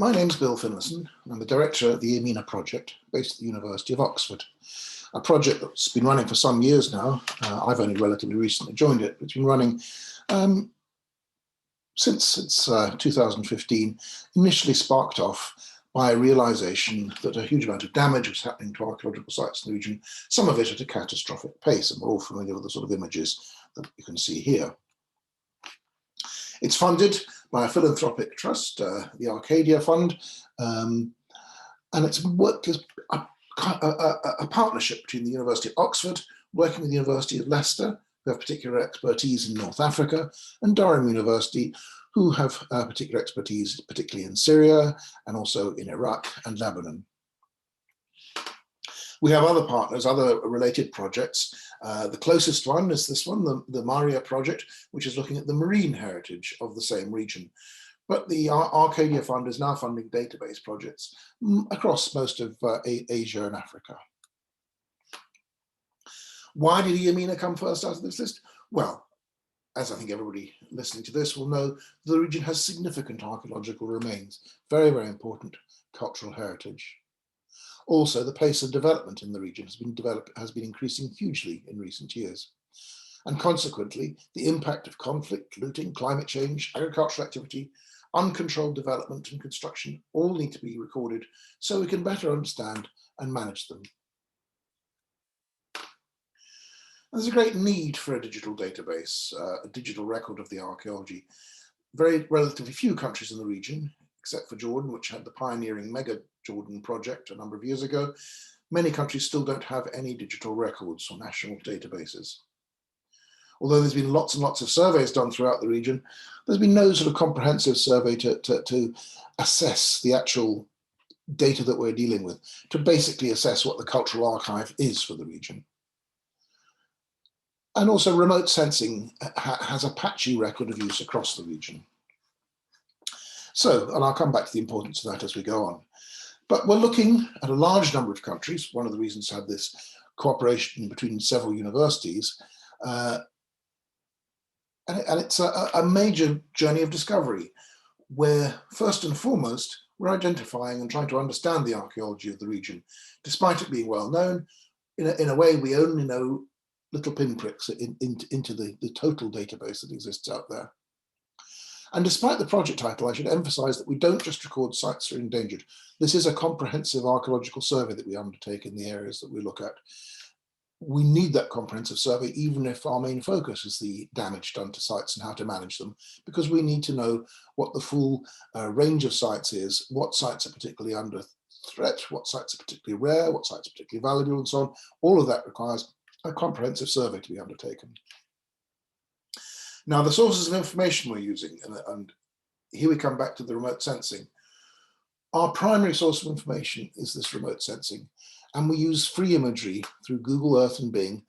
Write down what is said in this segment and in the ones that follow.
My name's Bill Finlayson. I'm the director of the EAMENA project based at the University of Oxford. A project that's been running for some years now. I've only relatively recently joined it. It's been running since 2015, initially sparked off by a realization that a huge amount of damage was happening to archaeological sites in the region, some of it at a catastrophic pace, and we're all familiar with the sort of images that you can see here. It's funded by a philanthropic trust, the Archaeology Fund, and it's worked as a partnership between the University of Oxford, working with the University of Leicester, who have particular expertise in North Africa, and Durham University, who have particular expertise, particularly in Syria and also in Iraq and Lebanon. We have other partners, other related projects. The closest one is this one, the MarEA project, which is looking at the marine heritage of the same region. But the Archaeology Fund is now funding database projects across most of Asia and Africa. Why did EAMENA come first out of this list? Well, as I think everybody listening to this will know, the region has significant archaeological remains, very, very important cultural heritage. Also, the pace of development in the region has been increasing hugely in recent years. And consequently, the impact of conflict, looting, climate change, agricultural activity, uncontrolled development and construction all need to be recorded so we can better understand and manage them. There's a great need for a digital database, a digital record of the archaeology. Very relatively few countries in the region, except for Jordan, which had the pioneering Mega Jordan project a number of years ago, many countries still don't have any digital records or national databases. Although there's been lots and lots of surveys done throughout the region, there's been no sort of comprehensive survey to assess the actual data that we're dealing with, to basically assess what the cultural archive is for the region. And also remote sensing has a patchy record of use across the region. So, and I'll come back to the importance of that as we go on. But we're looking at a large number of countries. One of the reasons to have this cooperation between several universities. And it's a major journey of discovery, where first and foremost, we're identifying and trying to understand the archaeology of the region. Despite it being well known, in a way we only know little pinpricks into the total database that exists out there. And despite the project title, I should emphasize that we don't just record sites that are endangered. This is a comprehensive archaeological survey that we undertake in the areas that we look at. We need that comprehensive survey, even if our main focus is the damage done to sites and how to manage them, because we need to know what the full range of sites is, what sites are particularly under threat, what sites are particularly rare, what sites are particularly valuable, and so on. All of that requires a comprehensive survey to be undertaken. Now, the sources of information we're using, and here we come back to the remote sensing. Our primary source of information is this remote sensing, and we use free imagery through Google Earth and Bing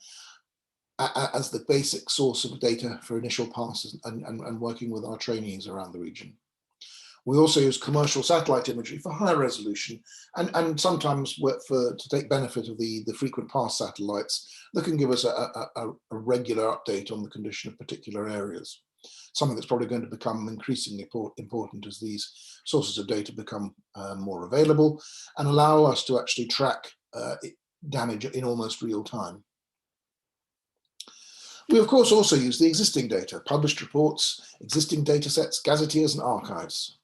as the basic source of data for initial passes and working with our trainees around the region. We also use commercial satellite imagery for higher resolution and sometimes work to take benefit of the frequent pass satellites that can give us a regular update on the condition of particular areas. Something that's probably going to become increasingly important as these sources of data become more available and allow us to actually track damage in almost real time. We of course also use the existing data, published reports, existing data sets, gazetteers and archives.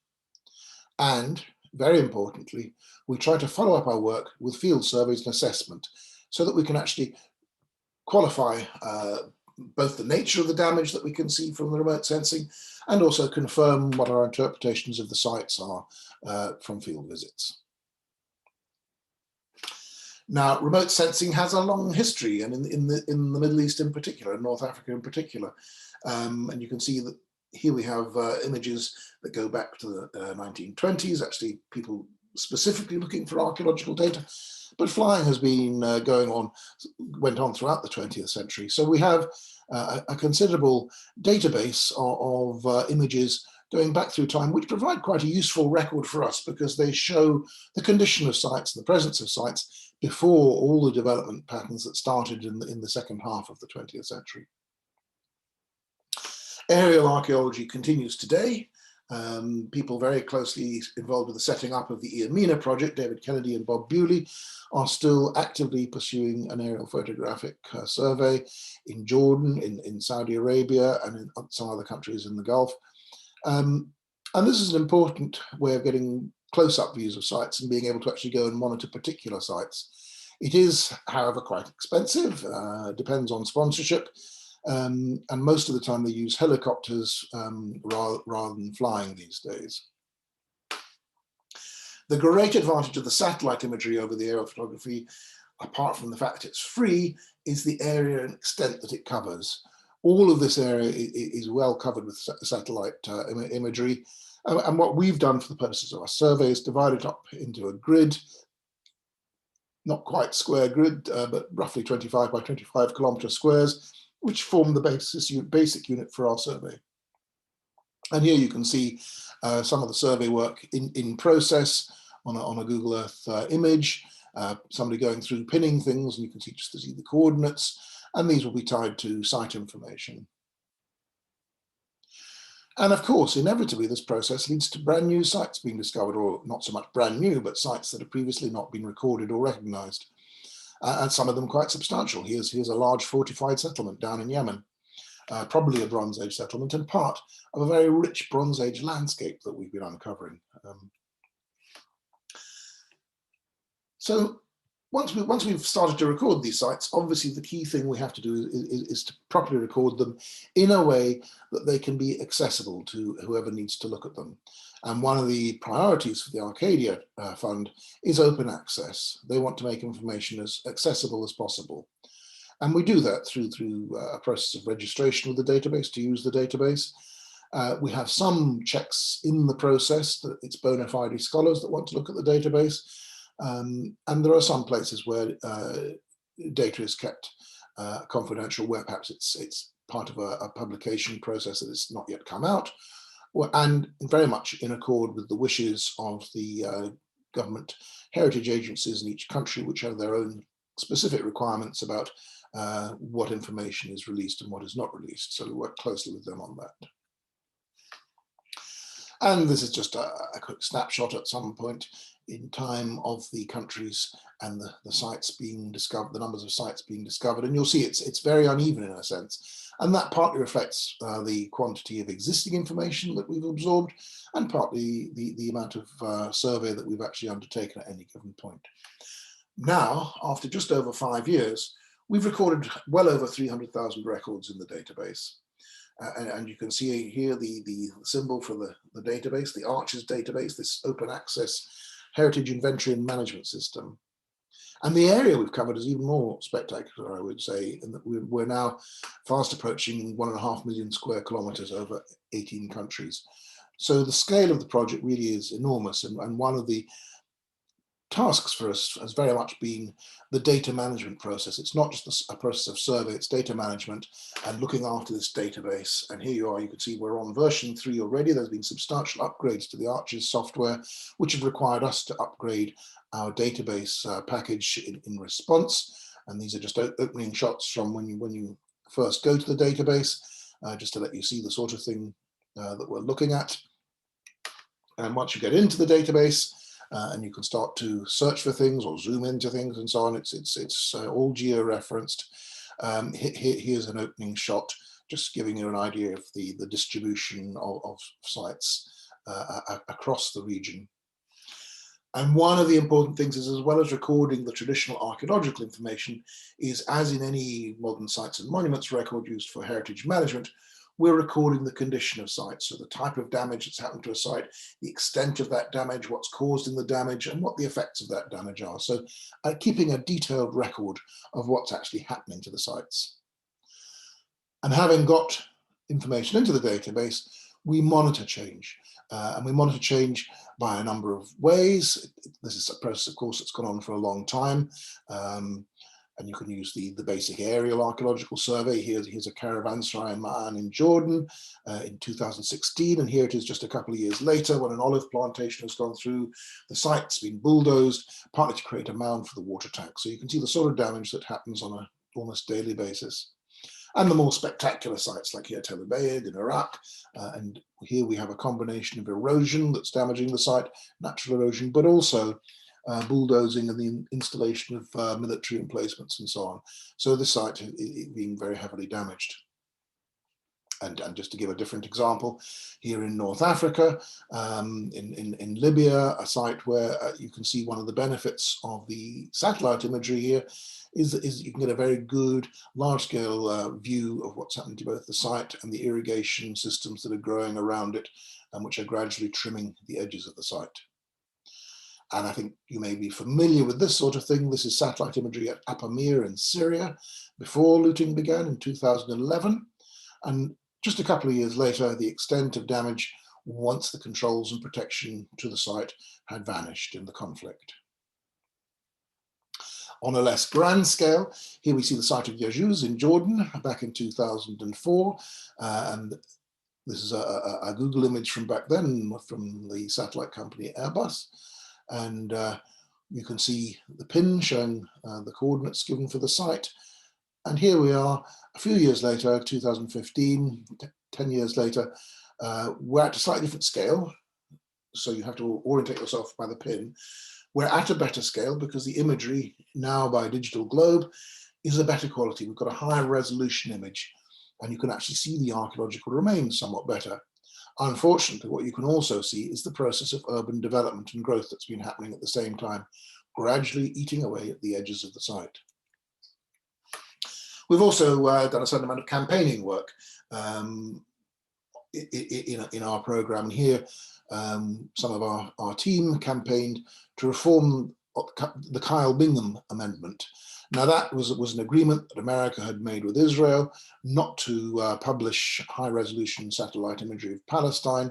And, very importantly, we try to follow up our work with field surveys and assessment so that we can actually qualify both the nature of the damage that we can see from the remote sensing and also confirm what our interpretations of the sites are from field visits. Now, remote sensing has a long history, and in the Middle East in particular, and North Africa in particular. And you can see that here we have images that go back to the 1920s, actually people specifically looking for archaeological data, but flying has been went on throughout the 20th century. So we have a considerable database of images going back through time, which provide quite a useful record for us because they show the condition of sites and the presence of sites before all the development patterns that started in the second half of the 20th century. Aerial archaeology continues today, People very closely involved with the setting up of the EAMENA project, David Kennedy and Bob Bewley, are still actively pursuing an aerial photographic survey in Jordan, in Saudi Arabia, and in some other countries in the Gulf. And this is an important way of getting close-up views of sites and being able to actually go and monitor particular sites. It is, however, quite expensive, depends on sponsorship, and most of the time they use helicopters rather than flying these days. The great advantage of the satellite imagery over the aerial photography, apart from the fact it's free, is the area and extent that it covers. All of this area is well covered with satellite imagery. And what we've done for the purposes of our survey is divided up into a grid, not quite square grid, but roughly 25 by 25 kilometer squares, which form the basic unit for our survey. And here you can see some of the survey work in process on a Google Earth image, somebody going through pinning things, and you can just see the coordinates, and these will be tied to site information. And of course, inevitably, this process leads to brand new sites being discovered, or not so much brand new, but sites that have previously not been recorded or recognized. And some of them quite substantial. Here's a large fortified settlement down in Yemen, probably a Bronze Age settlement and part of a very rich Bronze Age landscape that we've been uncovering. So once we've started to record these sites, obviously the key thing we have to do is to properly record them in a way that they can be accessible to whoever needs to look at them. And one of the priorities for the Arcadia Fund is open access. They want to make information as accessible as possible. And we do that through a process of registration with the database to use the database. We have some checks in the process that it's bona fide scholars that want to look at the database. And there are some places where data is kept confidential, where perhaps it's part of a publication process that has not yet come out, and very much in accord with the wishes of the government heritage agencies in each country, which have their own specific requirements about what information is released and what is not released. So we work closely with them on that. And this is just a quick snapshot at some point in time of the countries and the sites being discovered, the numbers of sites being discovered. And you'll see it's very uneven in a sense. And that partly reflects the quantity of existing information that we've absorbed, and partly the amount of survey that we've actually undertaken at any given point. Now, after just over 5 years, we've recorded well over 300,000 records in the database. And you can see here the symbol for the database, the Arches database, this open access heritage inventory and management system. And the area we've covered is even more spectacular, I would say, in that we're now fast approaching 1.5 million square kilometers over 18 countries. So the scale of the project really is enormous. And one of the tasks for us has very much been the data management process. It's not just a process of survey, it's data management and looking after this database. And here you are, you can see we're on version 3 already. There's been substantial upgrades to the Arches software, which have required us to upgrade our database package in response. And these are just opening shots from when you first go to the database, just to let you see the sort of thing that we're looking at. And once you get into the database, and you can start to search for things or zoom into things and so on. It's all geo-referenced. Here's an opening shot, just giving you an idea of the distribution of sites across the region. And one of the important things is, as well as recording the traditional archaeological information, is, as in any modern sites and monuments record used for heritage management, we're recording the condition of sites, so the type of damage that's happened to a site, the extent of that damage, what's caused in the damage, and what the effects of that damage are. So keeping a detailed record of what's actually happening to the sites. And having got information into the database, we monitor change. And we monitor change by a number of ways. This is a process, of course, that's gone on for a long time. And you can use the basic aerial archaeological survey. Here's a caravanserai in Ma'an in Jordan in 2016. And here it is just a couple of years later when an olive plantation has gone through. The site's been bulldozed, partly to create a mound for the water tank. So you can see the sort of damage that happens on an almost daily basis. and the more spectacular sites like here Tel Ubaid in Iraq, and here we have a combination of erosion that's damaging the site, natural erosion, but also bulldozing and the installation of military emplacements and so on. So this site is being very heavily damaged. And just to give a different example, here in North Africa, in Libya, a site where you can see one of the benefits of the satellite imagery here is you can get a very good large-scale view of what's happening to both the site and the irrigation systems that are growing around it, and which are gradually trimming the edges of the site. And I think you may be familiar with this sort of thing. This is satellite imagery at Apamir in Syria before looting began in 2011. And just a couple of years later, the extent of damage once the controls and protection to the site had vanished in the conflict. On a less grand scale, here we see the site of Yajuz in Jordan back in 2004. And this is a Google image from back then from the satellite company Airbus. And you can see the pin showing the coordinates given for the site. And here we are a few years later, 2015, 10 years later, we're at a slightly different scale. So you have to orientate yourself by the pin. We're at a better scale because the imagery now by Digital Globe is a better quality. We've got a higher resolution image and you can actually see the archaeological remains somewhat better. Unfortunately, what you can also see is the process of urban development and growth that's been happening at the same time, gradually eating away at the edges of the site. We've also done a certain amount of campaigning work in our program. And here, some of our team campaigned to reform the Kyle Bingham Amendment. Now that was an agreement that America had made with Israel not to publish high-resolution satellite imagery of Palestine,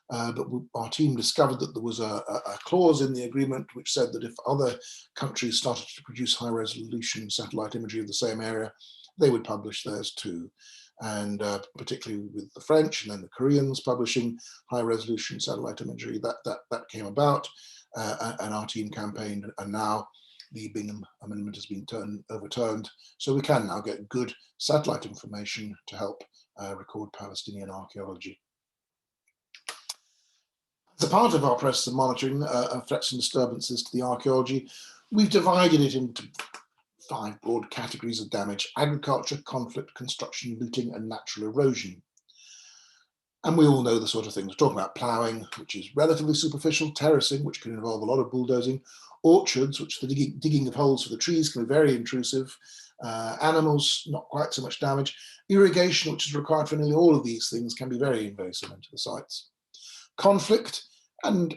but our team discovered that there was a clause in the agreement which said that if other countries started to produce high-resolution satellite imagery of the same area, they would publish theirs too. And particularly with the French and then the Koreans publishing high-resolution satellite imagery, that came about, and our team campaigned, and now the Bingham Amendment has been overturned, so we can now get good satellite information to help record Palestinian archaeology. As a part of our process of monitoring threats and disturbances to the archaeology, we've divided it into 5 broad categories of damage: agriculture, conflict, construction, looting, and natural erosion. And we all know the sort of things. We're talking about ploughing, which is relatively superficial, terracing, which can involve a lot of bulldozing, orchards, which the digging of holes for the trees can be very intrusive, animals, not quite so much damage, irrigation, which is required for nearly all of these things, can be very invasive into the sites. Conflict, and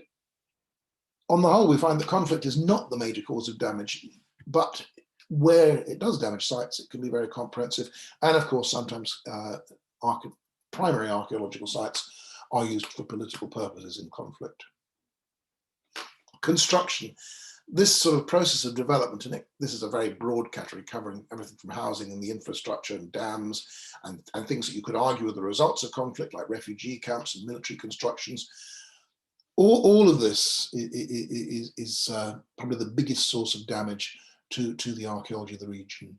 on the whole, we find that conflict is not the major cause of damage, but where it does damage sites, it can be very comprehensive. And of course, sometimes primary archaeological sites are used for political purposes in conflict. Construction. This sort of process of development, and this is a very broad category covering everything from housing and the infrastructure and dams and things that you could argue are the results of conflict, like refugee camps and military constructions. All of this is probably the biggest source of damage to the archaeology of the region.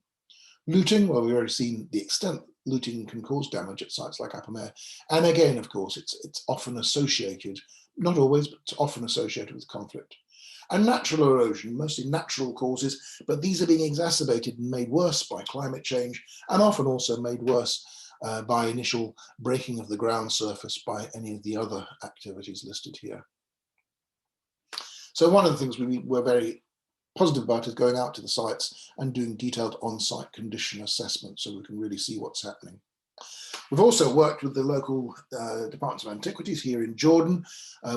Looting, well, we've already seen the extent looting can cause damage at sites like Apamir. And again, of course, it's often associated, not always, but it's often associated with conflict. And natural erosion, mostly natural causes, but these are being exacerbated and made worse by climate change, and often also made worse by initial breaking of the ground surface by any of the other activities listed here. So one of the things we were very positive about is going out to the sites and doing detailed on-site condition assessment so we can really see what's happening. We've also worked with the local departments of antiquities here in Jordan,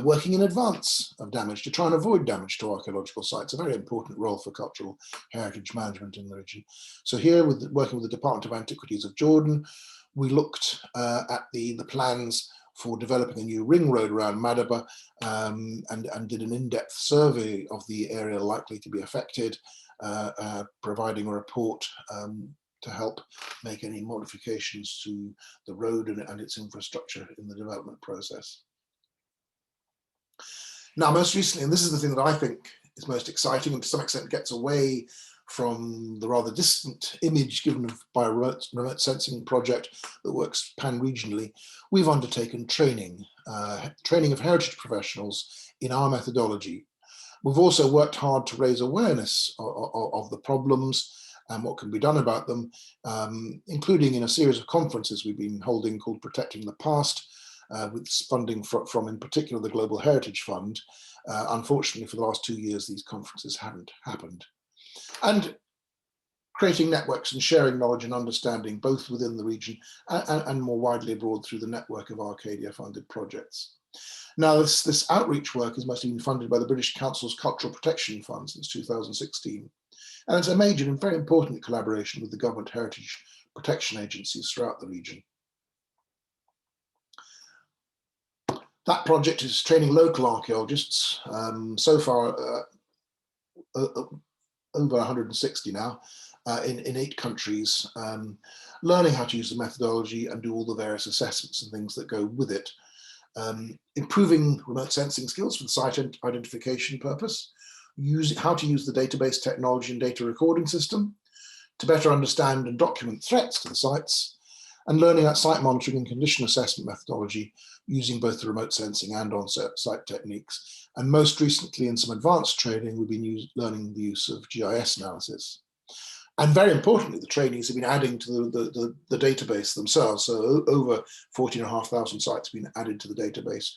working in advance of damage to try and avoid damage to archaeological sites, a very important role for cultural heritage management in the region. So here, working with the Department of Antiquities of Jordan, we looked at the plans for developing a new ring road around Madaba, and did an in-depth survey of the area likely to be affected, providing a report to help make any modifications to the road and its infrastructure in the development process. Now, most recently, and this is the thing that I think is most exciting and to some extent gets away from the rather distant image given by a remote sensing project that works pan-regionally, we've undertaken training of heritage professionals in our methodology. We've also worked hard to raise awareness of the problems and what can be done about them, including in a series of conferences we've been holding called Protecting the Past, with funding from in particular the Global Heritage Fund. Unfortunately, for the last 2 years, these conferences haven't happened. And creating networks and sharing knowledge and understanding both within the region and more widely abroad through the network of Arcadia funded projects. Now, this outreach work has mostly been funded by the British Council's Cultural Protection Fund since 2016. And it's a major and very important collaboration with the government heritage protection agencies throughout the region. That project is training local archaeologists, so far over 160 now, in 8 countries, learning how to use the methodology and do all the various assessments and things that go with it. Improving remote sensing skills for the site identification purpose, how to use the database technology and data recording system to better understand and document threats to the sites, and learning about site monitoring and condition assessment methodology using both the remote sensing and on-site techniques. And most recently, in some advanced training, we've been learning the use of GIS analysis. And very importantly, the trainees have been adding to the database themselves. So over 14,500 sites have been added to the database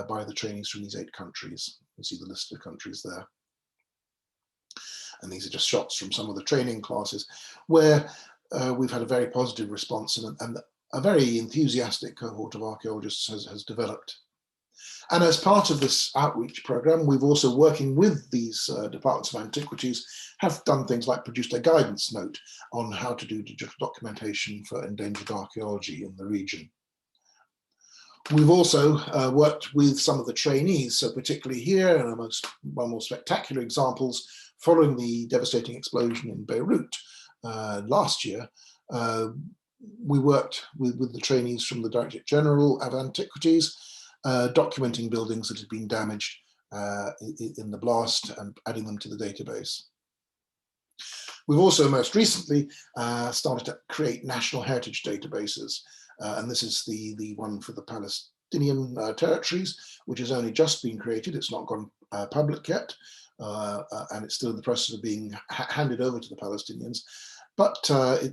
by the trainees from these 8 countries. You see the list of countries there. And these are just shots from some of the training classes where we've had a very positive response, and a very enthusiastic cohort of archaeologists has developed. And as part of this outreach program, we've also, working with these departments of antiquities, have done things like produced a guidance note on how to do digital documentation for endangered archaeology in the region. We've also worked with some of the trainees, so particularly here, and one of the more spectacular examples, following the devastating explosion in Beirut last year, we worked with the trainees from the Directorate General of Antiquities, documenting buildings that had been damaged in the blast and adding them to the database. We've also most recently started to create national heritage databases, and this is the one for the Palestinian territories, which has only just been created. It's not gone public yet, and it's still in the process of being handed over to the Palestinians. But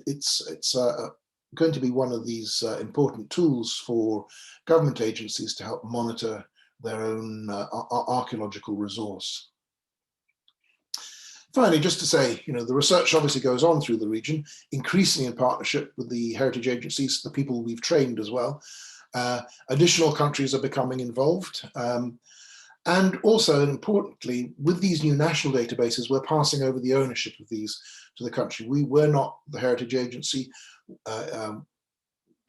it's going to be one of these important tools for government agencies to help monitor their own archaeological resource. Finally, just to say, the research obviously goes on through the region, increasingly in partnership with the heritage agencies, the people we've trained as well. Additional countries are becoming involved. And also, importantly, with these new national databases, we're passing over the ownership of these to the country. We're not the heritage agency.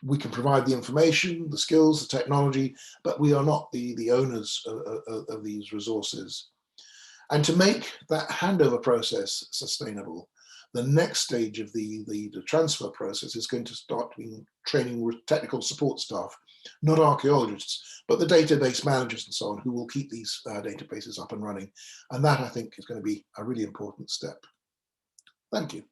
We can provide the information, the skills, the technology, but we are not the owners of these resources. And to make that handover process sustainable, the next stage of the transfer process is going to start being training with technical support staff, not archaeologists, but the database managers and so on, who will keep these databases up and running. And that, I think, is going to be a really important step. Thank you.